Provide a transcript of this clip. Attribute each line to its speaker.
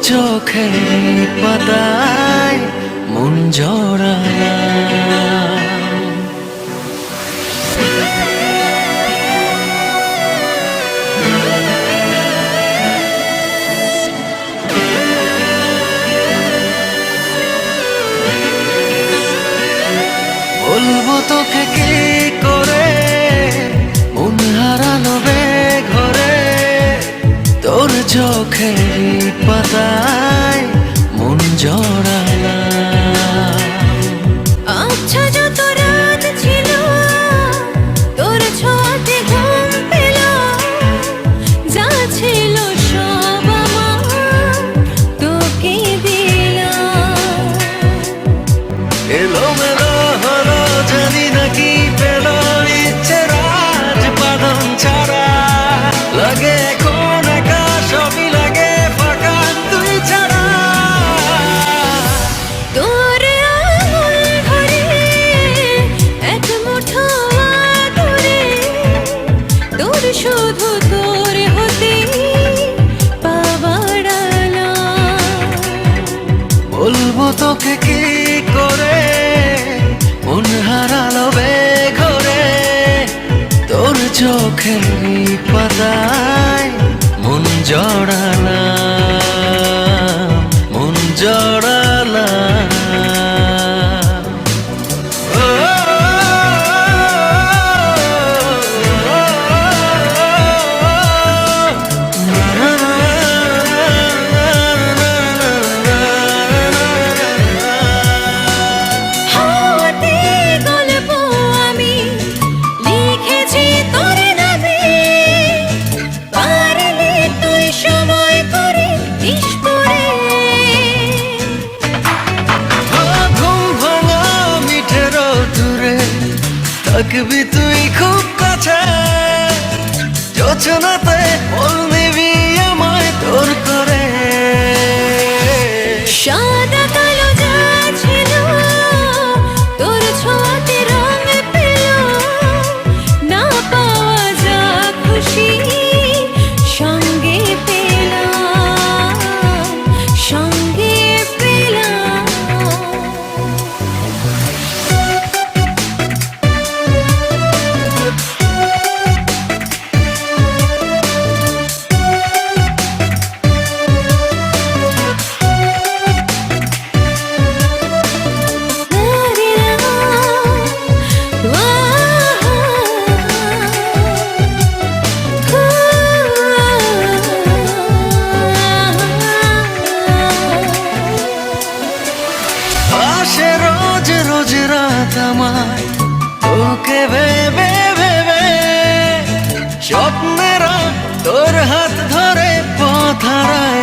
Speaker 1: চোখের পাতায় মন জড়ালাম। বলবো তোকে কি করে মন হারালো ঘরে, তোর চোখের পাতায় মন জড়ালাম।
Speaker 2: আচ্ছা যত রাত ছিল তোর ছোঁয়াতে ঘুম পেল, যা ছিল সব আমার তোকে দিলাম।
Speaker 1: এলোমেলো হলো জানি না কি পেল, ইচ্ছে রাজ বাঁধন ছাড়া লাগে এখন একা, সবই লাগে ফাঁকা তুই ছাড়া।
Speaker 2: তোর আঙুল ধরে এক মুঠো আদরে, তোর শুধু তোর হতে পাওয়ার আলাম।
Speaker 1: বলবো তোকে কি করে মন হারালো ঘরে, তোর চোখের পাতায় মন জড়ালাম, মন জড়ালাম।
Speaker 2: হাতে গল্প আমি লিখেছি তোর নামে, পারলে তুই সময় করে দিস পড়ে।
Speaker 1: ঘুম ভাঙা মিঠের দূরে থাকবি তুই খুব কাছে, যোচনাতে বল নিবি আমায় তোর করে।
Speaker 2: সাদা কালো যা ছিল তোর ছোঁয়াতে রং পেল, না পাওয়া যা খুশি সঙ্গে পেলাম, সঙ্গে পেলাম।
Speaker 1: আসে রোজ রোজ রাত আমায় তোকে ভেবে ভেবে, স্বপ্নেরা তোর হাত ধরে পথ হারায়